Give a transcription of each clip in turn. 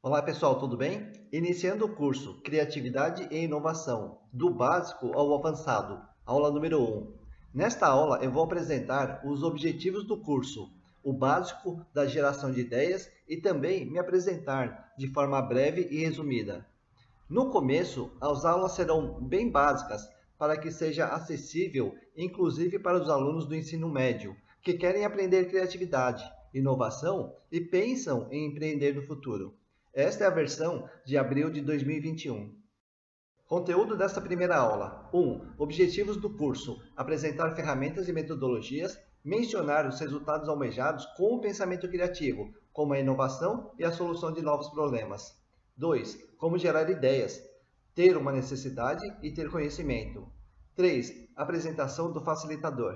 Olá pessoal, tudo bem? Iniciando o curso Criatividade e Inovação, do básico ao avançado, aula número 1. Nesta aula eu vou apresentar os objetivos do curso, o básico da geração de ideias e também me apresentar de forma breve e resumida. No começo, as aulas serão bem básicas para que seja acessível, inclusive para os alunos do ensino médio, que querem aprender criatividade, inovação e pensam em empreender no futuro. Esta é a versão de abril de 2021. Conteúdo desta primeira aula: 1. Objetivos do curso: apresentar ferramentas e metodologias, mencionar os resultados almejados com o pensamento criativo, como a inovação e a solução de novos problemas. 2. Como gerar ideias: ter uma necessidade e ter conhecimento. 3. Apresentação do facilitador.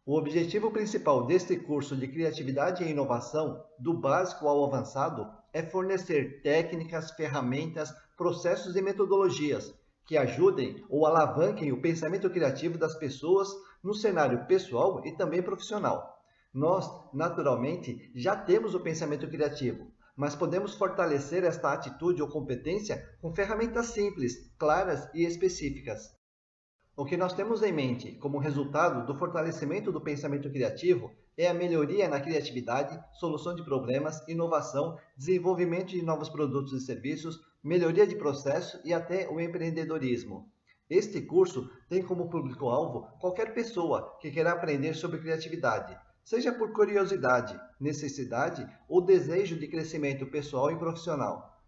O objetivo principal deste curso de Criatividade e Inovação, do básico ao avançado, é fornecer técnicas, ferramentas, processos e metodologias que ajudem ou alavanquem o pensamento criativo das pessoas no cenário pessoal e também profissional. Nós, naturalmente, já temos o pensamento criativo, mas podemos fortalecer esta atitude ou competência com ferramentas simples, claras e específicas. O que nós temos em mente como resultado do fortalecimento do pensamento criativo é a melhoria na criatividade, solução de problemas, inovação, desenvolvimento de novos produtos e serviços, melhoria de processo e até o empreendedorismo. Este curso tem como público-alvo qualquer pessoa que queira aprender sobre criatividade, seja por curiosidade, necessidade ou desejo de crescimento pessoal e profissional.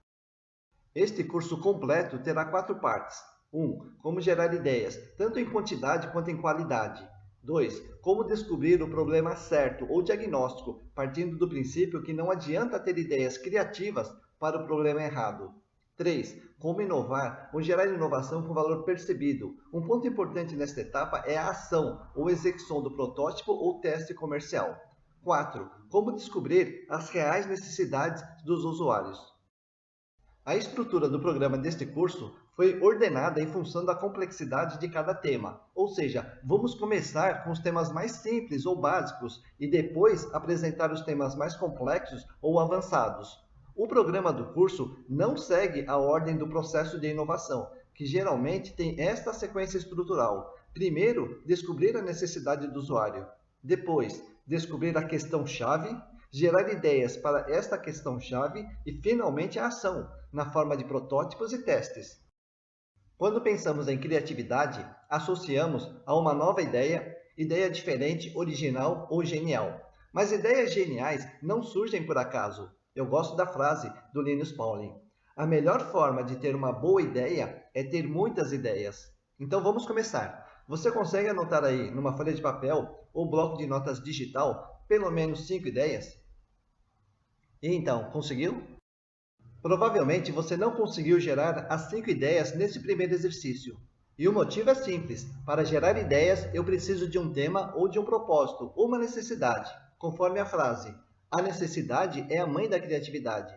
Este curso completo terá 4 partes. 1. Como gerar ideias, tanto em quantidade quanto em qualidade. 2. Como descobrir o problema certo ou diagnóstico, partindo do princípio que não adianta ter ideias criativas para o problema errado. 3. Como inovar ou gerar inovação com valor percebido. Um ponto importante nesta etapa é a ação ou execução do protótipo ou teste comercial. 4. Como descobrir as reais necessidades dos usuários. A estrutura do programa deste curso foi ordenada em função da complexidade de cada tema, ou seja, vamos começar com os temas mais simples ou básicos e depois apresentar os temas mais complexos ou avançados. O programa do curso não segue a ordem do processo de inovação, que geralmente tem esta sequência estrutural. Primeiro, descobrir a necessidade do usuário. Depois, descobrir a questão-chave, gerar ideias para esta questão-chave e, finalmente, a ação, na forma de protótipos e testes. Quando pensamos em criatividade, associamos a uma nova ideia, ideia diferente, original ou genial. Mas ideias geniais não surgem por acaso. Eu gosto da frase do Linus Pauling. A melhor forma de ter uma boa ideia é ter muitas ideias. Então vamos começar. Você consegue anotar aí numa folha de papel ou bloco de notas digital pelo menos 5 ideias? E então, conseguiu? Provavelmente você não conseguiu gerar as 5 ideias nesse primeiro exercício. E o motivo é simples. Para gerar ideias, eu preciso de um tema ou de um propósito, ou uma necessidade, conforme a frase. A necessidade é a mãe da criatividade.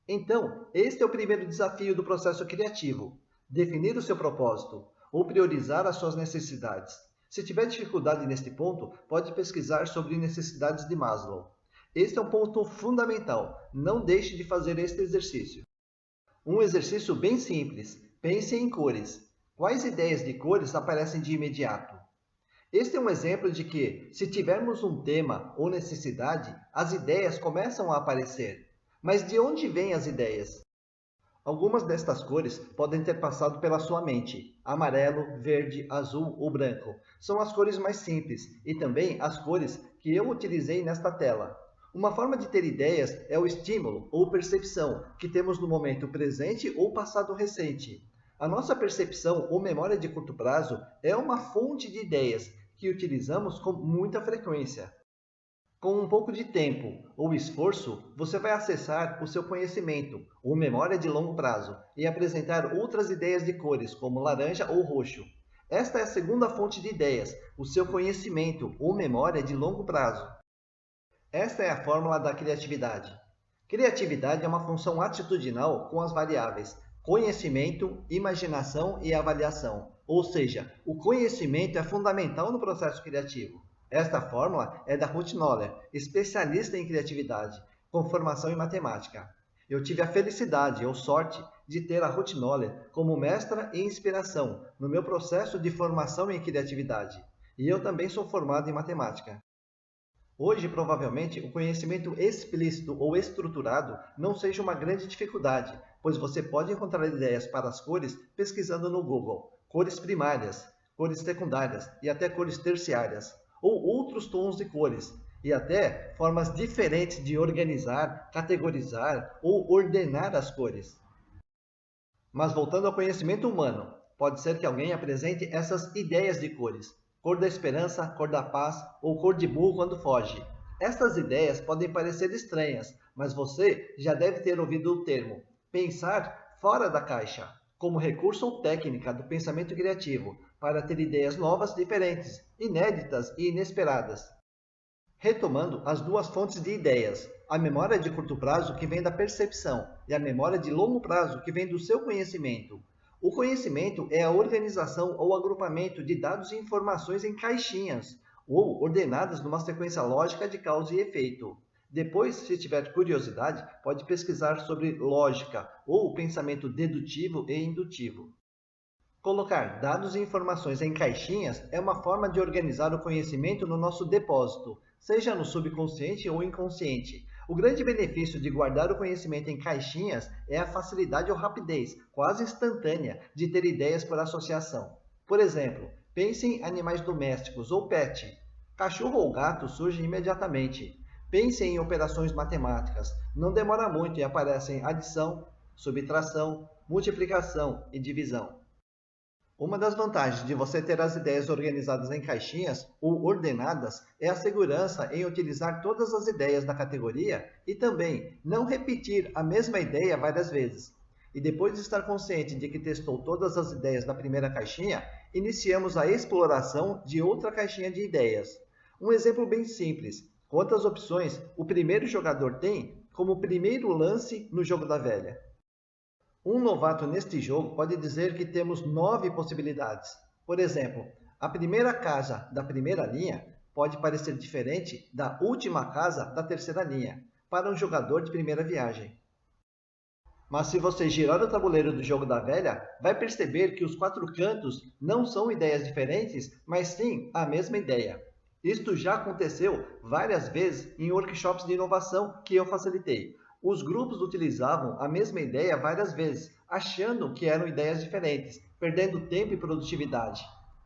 Então, este é o primeiro desafio do processo criativo. Definir o seu propósito, ou priorizar as suas necessidades. Se tiver dificuldade neste ponto, pode pesquisar sobre necessidades de Maslow. Este é um ponto fundamental. Não deixe de fazer este exercício. Um exercício bem simples. Pense em cores. Quais ideias de cores aparecem de imediato? Este é um exemplo de que, se tivermos um tema ou necessidade, as ideias começam a aparecer. Mas de onde vêm as ideias? Algumas destas cores podem ter passado pela sua mente. Amarelo, verde, azul ou branco. São as cores mais simples e também as cores que eu utilizei nesta tela. Uma forma de ter ideias é o estímulo ou percepção que temos no momento presente ou passado recente. A nossa percepção ou memória de curto prazo é uma fonte de ideias que utilizamos com muita frequência. Com um pouco de tempo ou esforço, você vai acessar o seu conhecimento ou memória de longo prazo e apresentar outras ideias de cores, como laranja ou roxo. Esta é a segunda fonte de ideias, o seu conhecimento ou memória de longo prazo. Esta é a fórmula da criatividade. Criatividade é uma função atitudinal com as variáveis conhecimento, imaginação e avaliação. Ou seja, o conhecimento é fundamental no processo criativo. Esta fórmula é da Ruth Noller, especialista em criatividade, com formação em matemática. Eu tive a felicidade ou sorte de ter a Ruth Noller como mestra e inspiração no meu processo de formação em criatividade. E eu também sou formado em matemática. Hoje, provavelmente, o conhecimento explícito ou estruturado não seja uma grande dificuldade, pois você pode encontrar ideias para as cores pesquisando no Google, cores primárias, cores secundárias e até cores terciárias, ou outros tons de cores, e até formas diferentes de organizar, categorizar ou ordenar as cores. Mas voltando ao conhecimento humano, pode ser que alguém apresente essas ideias de cores. Cor da esperança, cor da paz ou cor de burro quando foge. Estas ideias podem parecer estranhas, mas você já deve ter ouvido o termo pensar fora da caixa, como recurso ou técnica do pensamento criativo, para ter ideias novas, diferentes, inéditas e inesperadas. Retomando as duas fontes de ideias, a memória de curto prazo que vem da percepção e a memória de longo prazo que vem do seu conhecimento. O conhecimento é a organização ou agrupamento de dados e informações em caixinhas, ou ordenadas numa sequência lógica de causa e efeito. Depois, se tiver curiosidade, pode pesquisar sobre lógica ou pensamento dedutivo e indutivo. Colocar dados e informações em caixinhas é uma forma de organizar o conhecimento no nosso depósito, seja no subconsciente ou inconsciente. O grande benefício de guardar o conhecimento em caixinhas é a facilidade ou rapidez, quase instantânea, de ter ideias por associação. Por exemplo, pense em animais domésticos ou pet. Cachorro ou gato surge imediatamente. Pense em operações matemáticas. Não demora muito e aparecem adição, subtração, multiplicação e divisão. Uma das vantagens de você ter as ideias organizadas em caixinhas ou ordenadas é a segurança em utilizar todas as ideias da categoria e também não repetir a mesma ideia várias vezes. E depois de estar consciente de que testou todas as ideias da primeira caixinha, iniciamos a exploração de outra caixinha de ideias. Um exemplo bem simples: quantas opções o primeiro jogador tem como primeiro lance no jogo da velha? Um novato neste jogo pode dizer que temos 9 possibilidades. Por exemplo, a primeira casa da primeira linha pode parecer diferente da última casa da terceira linha, para um jogador de primeira viagem. Mas se você girar o tabuleiro do jogo da velha, vai perceber que os 4 cantos não são ideias diferentes, mas sim a mesma ideia. Isto já aconteceu várias vezes em workshops de inovação que eu facilitei. Os grupos utilizavam a mesma ideia várias vezes, achando que eram ideias diferentes, perdendo tempo e produtividade.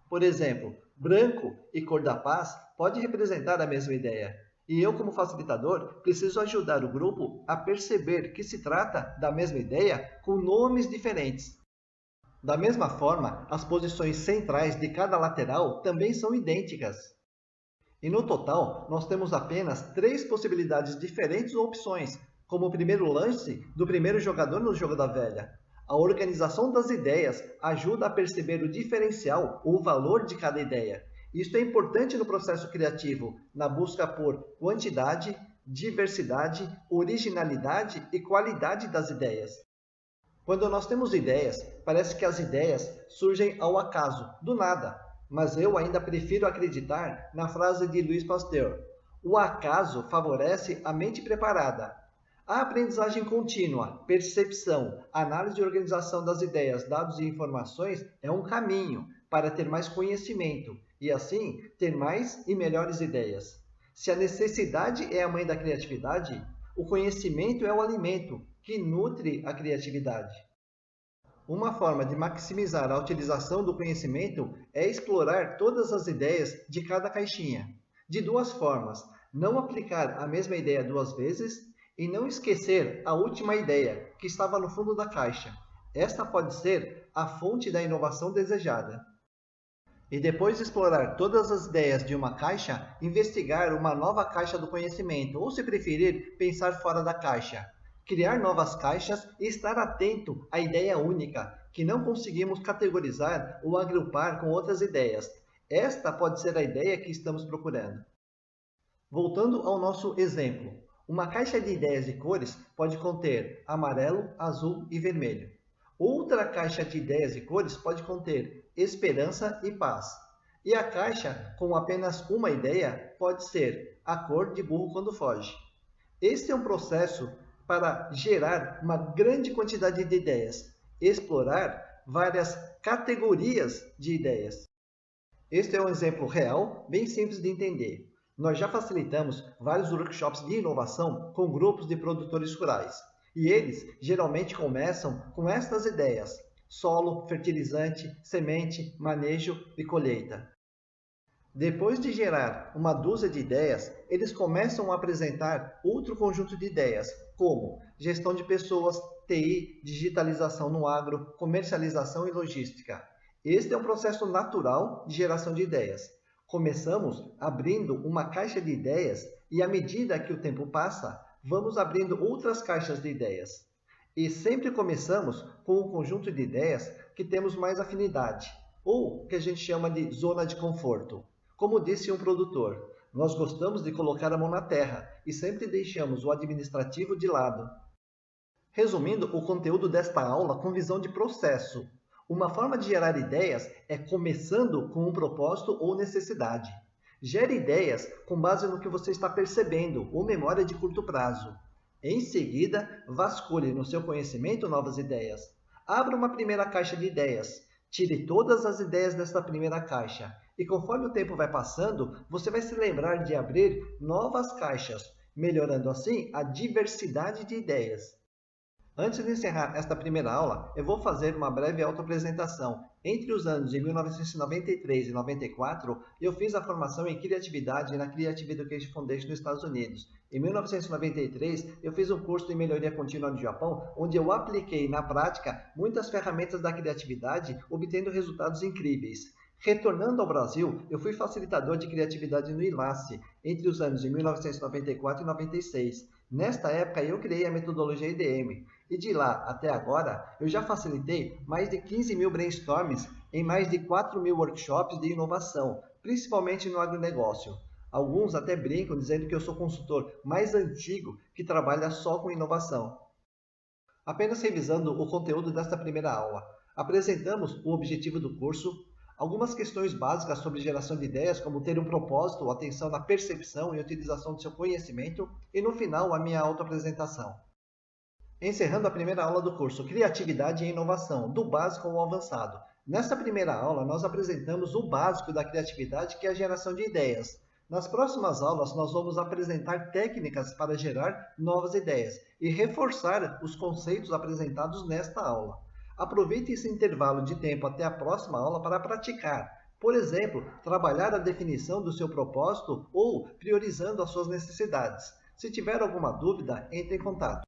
Por exemplo, branco e cor da paz pode representar a mesma ideia. E eu, como facilitador, preciso ajudar o grupo a perceber que se trata da mesma ideia com nomes diferentes. Da mesma forma, as posições centrais de cada lateral também são idênticas. E no total, nós temos apenas 3 possibilidades diferentes ou opções, como o primeiro lance do primeiro jogador no jogo da velha. A organização das ideias ajuda a perceber o diferencial ou o valor de cada ideia. Isto é importante no processo criativo, na busca por quantidade, diversidade, originalidade e qualidade das ideias. Quando nós temos ideias, parece que as ideias surgem ao acaso, do nada, mas eu ainda prefiro acreditar na frase de Louis Pasteur: o acaso favorece a mente preparada. A aprendizagem contínua, percepção, análise e organização das ideias, dados e informações é um caminho para ter mais conhecimento e, assim, ter mais e melhores ideias. Se a necessidade é a mãe da criatividade, o conhecimento é o alimento que nutre a criatividade. Uma forma de maximizar a utilização do conhecimento é explorar todas as ideias de cada caixinha. De duas formas: não aplicar a mesma ideia 2 vezes e não esquecer a última ideia, que estava no fundo da caixa. Esta pode ser a fonte da inovação desejada. E depois de explorar todas as ideias de uma caixa, investigar uma nova caixa do conhecimento, ou se preferir, pensar fora da caixa. Criar novas caixas e estar atento à ideia única, que não conseguimos categorizar ou agrupar com outras ideias. Esta pode ser a ideia que estamos procurando. Voltando ao nosso exemplo, uma caixa de ideias de cores pode conter amarelo, azul e vermelho. Outra caixa de ideias de cores pode conter esperança e paz. E a caixa com apenas uma ideia pode ser a cor de burro quando foge. Este é um processo para gerar uma grande quantidade de ideias, explorar várias categorias de ideias. Este é um exemplo real, bem simples de entender. Nós já facilitamos vários workshops de inovação com grupos de produtores rurais. E eles geralmente começam com estas ideias: solo, fertilizante, semente, manejo e colheita. Depois de gerar uma dúzia de ideias, eles começam a apresentar outro conjunto de ideias, como gestão de pessoas, TI, digitalização no agro, comercialização e logística. Este é um processo natural de geração de ideias. Começamos abrindo uma caixa de ideias e, à medida que o tempo passa, vamos abrindo outras caixas de ideias. E sempre começamos com um conjunto de ideias que temos mais afinidade, ou que a gente chama de zona de conforto. Como disse um produtor, nós gostamos de colocar a mão na terra e sempre deixamos o administrativo de lado. Resumindo o conteúdo desta aula com visão de processo. Uma forma de gerar ideias é começando com um propósito ou necessidade. Gere ideias com base no que você está percebendo ou memória de curto prazo. Em seguida, vasculhe no seu conhecimento novas ideias. Abra uma primeira caixa de ideias. Tire todas as ideias desta primeira caixa. E conforme o tempo vai passando, você vai se lembrar de abrir novas caixas, melhorando assim a diversidade de ideias. Antes de encerrar esta primeira aula, eu vou fazer uma breve autoapresentação. Entre os anos de 1993 e 94, eu fiz a formação em criatividade na Creative Education Foundation nos Estados Unidos. Em 1993, eu fiz um curso de melhoria contínua no Japão, onde eu apliquei na prática muitas ferramentas da criatividade, obtendo resultados incríveis. Retornando ao Brasil, eu fui facilitador de criatividade no ILACE entre os anos de 1994 e 96. Nesta época, eu criei a metodologia IDM. E de lá até agora, eu já facilitei mais de 15 mil brainstorms em mais de 4 mil workshops de inovação, principalmente no agronegócio. Alguns até brincam dizendo que eu sou o consultor mais antigo que trabalha só com inovação. Apenas revisando o conteúdo desta primeira aula, apresentamos o objetivo do curso, algumas questões básicas sobre geração de ideias, como ter um propósito, atenção na percepção e utilização do seu conhecimento, e no final a minha autoapresentação. Encerrando a primeira aula do curso Criatividade e Inovação, do básico ao avançado. Nesta primeira aula, nós apresentamos o básico da criatividade, que é a geração de ideias. Nas próximas aulas, nós vamos apresentar técnicas para gerar novas ideias e reforçar os conceitos apresentados nesta aula. Aproveite esse intervalo de tempo até a próxima aula para praticar. Por exemplo, trabalhar a definição do seu propósito ou priorizando as suas necessidades. Se tiver alguma dúvida, entre em contato.